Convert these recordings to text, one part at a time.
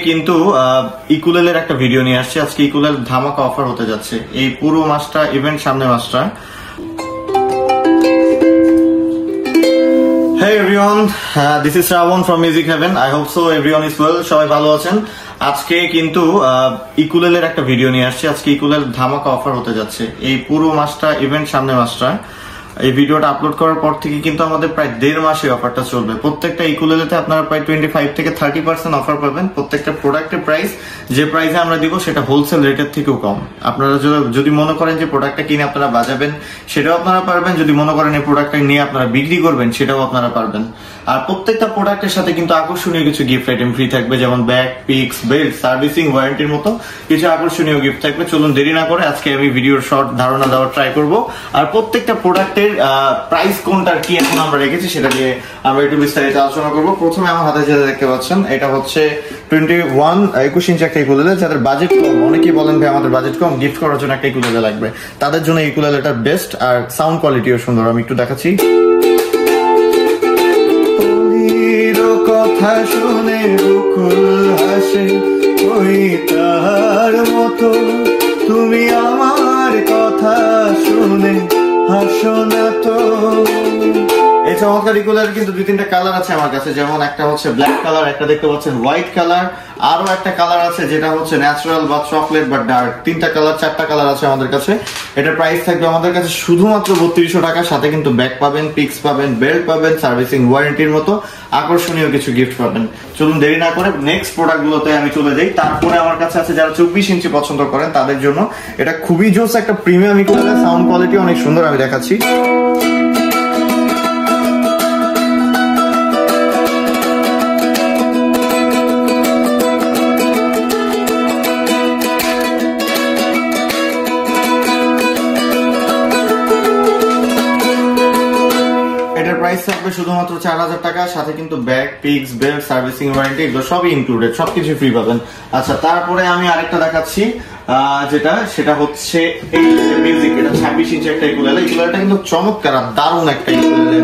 কিন্তু ইকুলেলের একটা ভিডিও নিয়ে আসছে। আজকে ইকুলেল ধামাকা অফার হতে যাচ্ছে এই পুরো মাসটা, ইভেন্ট সামনে মাসটা। Hey everyone, this is Shravan from Music Heaven. I hope so everyone is well. সবাই ভালো আছেন। আজকে কিন্তু ইকুলেলের একটা ভিডিও নিয়ে আসছে। আজকে ইকুলেল ধামাকা অফার হতে যাচ্ছে এই পুরো মাসটা, ইভেন্ট সামনে মাসটা। এই ভিডিওটা আপলোড করার পর থেকে কিন্তু আমাদের প্রায় 1.5 মাসে অফারটা চলবে। প্রত্যেকটা ইকুলেলেতে আপনারা প্রায় 25 থেকে 30% অফার পাবেন। প্রত্যেকটা প্রোডাক্টের প্রাইস যে প্রাইসে আমরা দিব সেটা হোলসেল রেটের থেকেও কম। আপনারা যদি মনে করেন যে প্রোডাক্টটা কিনে আপনারা বাজাবেন, সেটাও আপনারা পারবেন। যদি মনে করেন এই প্রোডাক্টটা নিয়ে আপনারা বিক্রি করবেন, সেটাও আপনারা পারবেন। আর প্রত্যেকটা প্রোডাক্টের সাথে কিন্তু আকর্ষণীয় কিছু গিফট আইটেম ফ্রি থাকবে, যেমন ব্যাগ, পিক্স, বেল্ট, সার্ভিসিং, ওয়ারেন্টির মতো কিছু আকর্ষণীয় গিফট থাকবে। চলুন দেরি না করে আজকে আমি ভিডিওর শর্ট ধারণা দেওয়ার ট্রাই করব। আর প্রত্যেকটা প্রোডাক্টের প্রাইস কোনটার কি এখন আমরা রেখেছি সেটা নিয়ে আমরা একটু বিস্তারিত আলোচনা করব। প্রথমে আমার হাতে যেটা দেখতে পাচ্ছেন, এটা হচ্ছে 21 ইঞ্চি একটা ইকুলেলে। যাদের বাজেট কম, অনেকেই বলেন ভাই আমাদের বাজেট কম, গিফট করার জন্য একটা ইকুলেলে লাগবে, তাদের জন্য ইকুলেলেটা বেস্ট। আর সাউন্ড কোয়ালিটিও সুন্দর, আমি একটু দেখাচ্ছি। কথা শুনে বুকুল হাসে, ওই তার মতো তুমি আমার কথা শুনে হাসো না তো। এই চমৎকার ইকুলের কিন্তু 2-3টা কালার আছে আমার কাছে, যেমন একটা হচ্ছে ব্ল্যাক কালার, একটা দেখতে পাচ্ছেন হোয়াইট কালার, আরো একটা কালার আছে যেটা হচ্ছে ন্যাচারাল বা চকলেট বা ডার্ক। 3টা কালার 4টা কালার আছে আমাদের কাছে। এটার প্রাইস থাকবে আমাদের কাছে শুধুমাত্র 3200 টাকা। সাথে কিন্তু ব্যাগ পাবেন, পিক্স পাবেন, বেল্ট পাবেন, সার্ভিসিং ওয়ারেন্টির মতো আকর্ষণীয় কিছু গিফট পাবেন। চলুন দেরি না করে নেক্সট প্রোডাক্ট গুলোতে আমি চলে যাই। তারপরে আমার কাছে আছে যারা 24 ইঞ্চি পছন্দ করেন তাদের জন্য এটা খুবই জোস একটা প্রিমিয়াম ইকুলেলে। সাউন্ড কোয়ালিটি অনেক সুন্দর, আমি দেখাচ্ছি। প্রাইস থাকবে শুধুমাত্র 4000 টাকা। সাথে কিন্তু bag, pix, belt, servicing warranty এগুলো সবই ইনক্লুডেড, সবকিছু ফ্রি পাবেন। আচ্ছা, তারপরে আমি আরেকটা দেখাচ্ছি সেটা হচ্ছে এই মিউজিক। এটা 26 ইঞ্চি একটা ইকুলেলে। ইকুলেলেটা কিন্তু চমৎকার আর দারুণ একটা ইকুলেলে।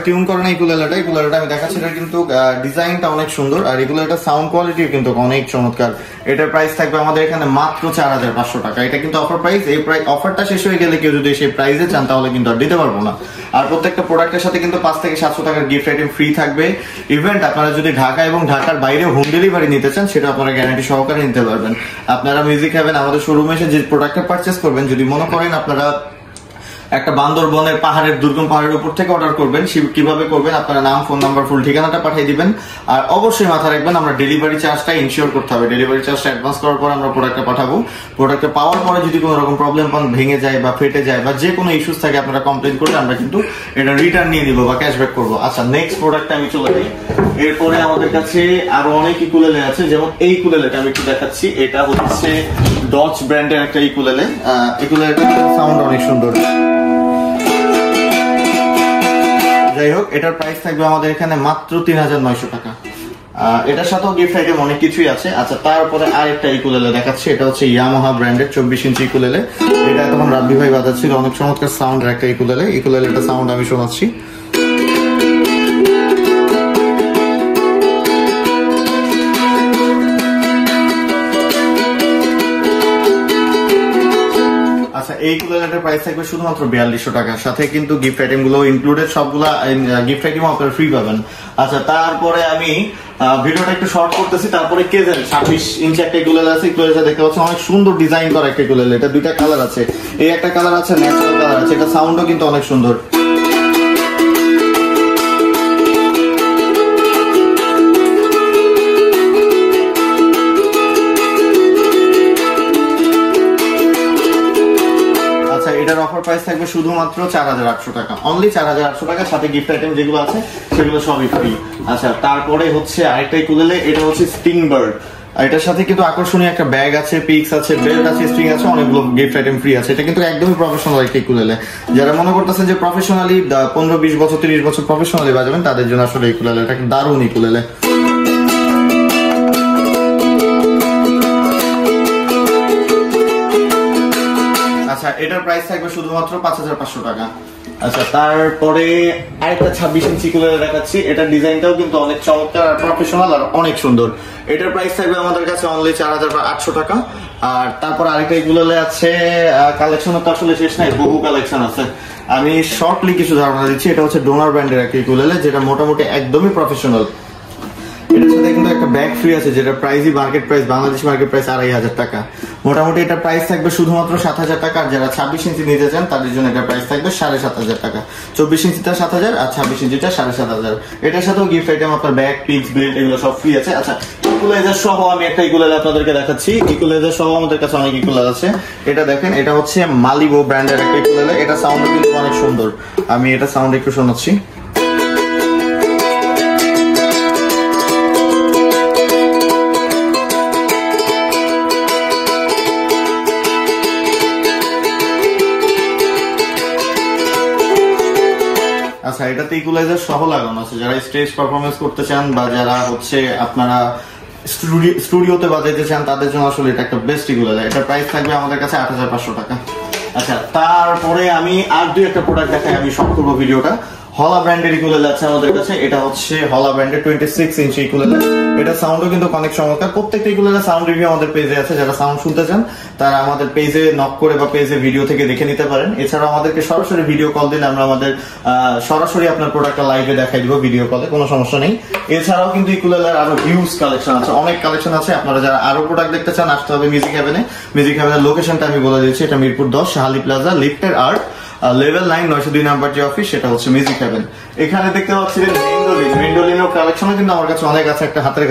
টিউন করেন ইকুলেলেটা আমি দেখাচ্ছি। এটা কিন্তু ডিজাইনটা অনেক সুন্দর আর ইকুলেলেটার সাউন্ড কোয়ালিটিও কিন্তু অনেক চমৎকার। এটার প্রাইস থাকবে আমাদের এখানে মাত্র 4500 টাকা। এটা কিন্তু অফার প্রাইস। এই অফারটা শেষ হয়ে গেলে কেউ যদি সেই প্রাইসে চান তাহলে কিন্তু আর দিতে পারবো না। আর প্রত্যেকটা প্রোডাক্টের সাথে কিন্তু 5 থেকে 700 টাকার গিফট আইটেম ফ্রি থাকবে। ইভেন্ট আপনারা যদি ঢাকা এবং ঢাকার বাইরে হোম ডেলিভারি নিতে চান, সেটা আপনারা গ্যারান্টি সহকারে নিতে পারবেন। আপনারা মিউজিক হ্যাভেন আমাদের শোরুমে এসে যে প্রোডাক্টটা পারচেস করবেন, যদি মনে করেন আপনারা একটা বান্দরবনের পাহাড়ের দুর্গম পাহাড়ের উপর থেকে অর্ডার করবেন, কিভাবে করবেন? আপনারা নাম, ফোন নাম্বার, ফুল ঠিকানাটা পাঠিয়ে দিবেন। আর অবশ্যই মাথায় রাখবেন আমরা ডেলিভারি চার্জটা ইনশিওর করতে হবে। ডেলিভারি চার্জটা অ্যাডভান্স করার পর আমরা প্রোডাক্টটা পাঠাবো। প্রোডাক্টটা পাওয়ার পরে যদি কোনো রকম প্রবলেম পান, ভেঙে যায় বা ফেটে যায় বা যে কোনো ইস্যুস থাকে, আপনারা কমপ্লেন করলে আমরা কিন্তু এটা রিটার্ন নিয়ে নিব বা ক্যাশব্যাক করবো। আচ্ছা, নেক্সট প্রোডাক্টে আমি চলে যাই। এরপরে আমাদের কাছে আরো অনেক ইকুলেলে আছে, যেমন এই ইকুলেলেটা আমি একটু দেখাচ্ছি। এটা হচ্ছে ডচ ব্র্যান্ডের একটা ইকুলেলে। ইকুলেলেটার সাউন্ড অনেক সুন্দর। যাই হোক, এটার প্রাইস থাকবে আমাদের এখানে মাত্র 3900 টাকা। এটার সাথেও গিফট আইটেম অনেক কিছুই আছে। আচ্ছা, তারপরে আরেকটা ইকুলেলে দেখাচ্ছি। এটা হচ্ছে ইয়ামাহা ব্র্যান্ডের 24 ইঞ্চি ইকুলেলে। এটা তখন রাব্বি ভাই বাজাচ্ছিল, অনেক চমৎকার সাউন্ডের একটা ইকুলেলে। ইকুলেলেটা সাউন্ড আমি শোনাচ্ছি। এই ইকুলেলেটার প্রাইস থাকবে শুধুমাত্র 4200 টাকা। সাথে কিন্তু গিফট আইটেম গুলো ইনক্লুডেড, সবগুলা গিফট আইটেম আপনারা ফ্রি পাবেন। আচ্ছা, তারপরে আমি ভিডিওটা একটু শর্ট করতেছি। তারপরে কে জানে 26 ইঞ্চি একটা ইকুলেলে আছে। ইকুলেলেটা দেখতে পাচ্ছেন অনেক সুন্দর ডিজাইন করা একটা ইকুলেলে। এটা 2টা কালার আছে, এই একটা কালার আছে, ন্যাচারাল কালার আছে। এটা সাউন্ডও কিন্তু অনেক সুন্দর। এটার অফার প্রাইস থাকবে শুধুমাত্র 4800 টাকা। অনলি 4800 টাকা। সাথে গিফট আইটেম যেগুলো আছে সেগুলো সবই ফ্রি। আচ্ছা, তারপরে হচ্ছে আরেকটা ইকুলেলে। এটা হচ্ছে স্টিং বার্ড। এটার সাথে কিন্তু আকর্ষণীয় একটা ব্যাগ আছে, পিক্স আছে, বেল্ট আছে, স্ট্রিং আছে, অনেকগুলো গিফট আইটেম ফ্রি আছে। এটা কিন্তু একদমই প্রফেশনাল একটা ইকুলেলে। যারা মনে করতেছেন যে প্রফেশনালি 15-20 বছর 30 বছর প্রফেশনালি বাজাবেন, তাদের জন্য আসলে ইকুলেলে এটা দারুণ ইকুলেলে। এটার প্রাইস থাকবে শুধুমাত্র 5500 টাকা। আচ্ছা, তারপরে আরেকটা 26 ইঞ্চি কুলার দেখাচ্ছি। এটার ডিজাইনটাও কিন্তু অনেক চমৎকার আর প্রফেশনাল আর অনেক সুন্দর। এটার প্রাইস থাকবে আমাদের কাছে অনলি 4800 টাকা। আর তারপর আরেকটা ইকুলেলে আছে, কালেকশন তো আসলে শেষ নাই, বহু কালেকশন আছে। আমি শর্টলি কিছু ধারণা দিচ্ছি। এটা হচ্ছে ডোনার ব্র্যান্ডের একটা ইকুলেলে, যেটা মোটামুটি একদমই প্রফেশনাল। এটার সাথে কিন্তু একটা ব্যাগ ফ্রি আছে, যেটা প্রাইসই market price, Bangladeshi market price 2500 টাকা। মোটামুটি এটার প্রাইস থাকবে শুধুমাত্র 7000 টাকা। আর যারা 26 ইঞ্চি নিতে চান তাদের জন্য এটার প্রাইস থাকবে 7500 টাকা। 24 ইঞ্চিটা 7000 আর 26 ইঞ্চিটা 7500। এটার সাথেও গিফট আইটেম, আপনার ব্যাগ, পিক্স, বেল্ট এগুলো সব ফ্রি আছে। আচ্ছা, ইকুলাইজার সহ আমি একটা ইকুলেলে আপনাদেরকে দেখাচ্ছি। ইকুলাইজার সহ আমাদের কাছে অনেক ইকুলার আছে। এটা দেখেন, এটা হচ্ছে মালিবো ব্র্যান্ডের একটা ইকুলেলে। এটা সাউন্ড কিন্তু অনেক সুন্দর। আমি এটা সাউন্ড একটু শোনাচ্ছি। আচ্ছা, এটাতে ইকুলাইজার সহ লাগানো আছে। যারা স্টেজ পারফরমেন্স করতে চান বা যারা হচ্ছে আপনারা স্টুডিওতে বাজাইতে চান তাদের জন্য আসলে এটা একটা বেস্ট ইকুলাইজার। এটার প্রাইস থাকবে আমাদের কাছে 8500 টাকা। আচ্ছা, তারপরে আমি আর দুই একটা প্রোডাক্ট দেখাই, আমি সব করবো ভিডিওটা। হলা ব্র্যান্ডের ইকুলেলে আছে আমাদের কাছে। এটা হচ্ছে হলা ব্র্যান্ডের 26 ইঞ্চি ইকুলেলে। এটা সাউন্ডও কিন্তু অনেক চমৎকার। প্রত্যেকটা ইকুলেলে সাউন্ড রিভিউ আমাদের পেজে আছে। যারা সাউন্ড শুনতে চান তারা আমাদের পেজে নক করে বা পেজে ভিডিও থেকে দেখে নিতে পারেন। এছাড়াও আমাদেরকে সরাসরি ভিডিও কল দিলে আমরা আমাদের সরাসরি আপনার প্রোডাক্টটা লাইভে দেখাই দিব ভিডিও কলে, কোনো সমস্যা নেই। এছাড়াও কিন্তু ইকুলেলের আরো হিউজ কালেকশন আছে, অনেক কালেকশন আছে। আপনারা যারা আরো প্রোডাক্ট দেখতে চান আসতে হবে মিউজিক হেভেনে। মিউজিক হেভেনের লোকেশনটা আমি বলে দিচ্ছি। এটা মিরপুর 10 শাহালি প্লাজা, লিফটের আর্ট, লেভেল 9, 902 নাম্বার যে অফিস, সেটা হচ্ছে মিউজিক হেভেন। এখানে দেখতে পাচ্ছি যে মেন্ডোলিনের কালেকশনও কিন্তু আমার কাছে অনেক আছে। একটা হাতের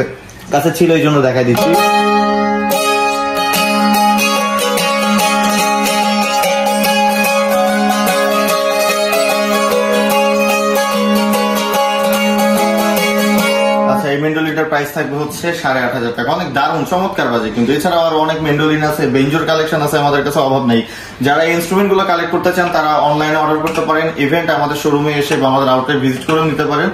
কাছে ছিল, এই জন্য দেখাই দিচ্ছি। এই মেন্ডোলিনটার প্রাইস থাকবে হচ্ছে 8500 টাকা। অনেক দারুণ চমৎকার বাজে কিন্তু। এছাড়াও আরো অনেক মেন্ডোলিন আছে, বেঞ্জোর কালেকশন আছে আমাদের কাছে, অভাব নেই। যারা এই ইনস্ট্রুমেন্ট গুলো কালেক্ট করতে চান তারা অনলাইনে অর্ডার করতে পারেন। ইভেন্ট আমাদের শোরুমে এসে বা আমাদের আউটলেট ভিজিট করে নিতে পারেন।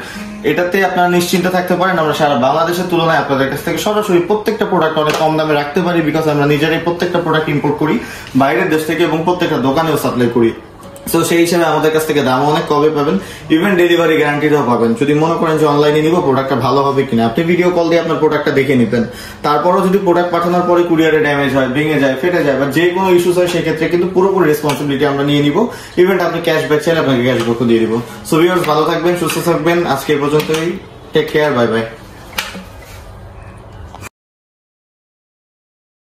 এটাতে আপনারা নিশ্চিন্ত থাকতে পারেন, আমরা সারা বাংলাদেশের তুলনায় আপনাদের কাছ থেকে সরাসরি প্রত্যেকটা প্রোডাক্ট অনেক কম দামে রাখতে পারি, বিকজ আমরা নিজেরাই প্রত্যেকটা প্রোডাক্ট ইম্পোর্ট করি বাইরের দেশ থেকে এবং প্রত্যেকটা দোকানেও সাপ্লাই করি। তো সেই হিসেবে আমাদের কাছ থেকে দাম অনেক কমে পাবেন, ইভেন ডেলিভারি গ্যারান্টিটাও পাবেন। যদি মনে করেন যে অনলাইনে নিব প্রোডাক্টটা ভালো হবে কিনা, আপনি ভিডিও কল দিয়ে আপনার প্রোডাক্টটা দেখে নিতেন। তারপরও যদি প্রোডাক্ট পাঠানোর পরে কুরিয়ারে ড্যামেজ হয়, ভেঙে যায়, ফেটে যায় বা যে কোনো ইস্যুস হয়, সেক্ষেত্রে কিন্তু পুরোপুরি রেসপন্সিবিলিটি আমরা নিয়ে নিব। ইভেন্ট আপনি ক্যাশব্যাক চাইলে আপনাকে ক্যাশব্যাকও দিয়ে দিব। সো ভিউয়ার্স, ভালো থাকবেন, সুস্থ থাকবেন। আজকে এই পর্যন্তই। Take care, bye by.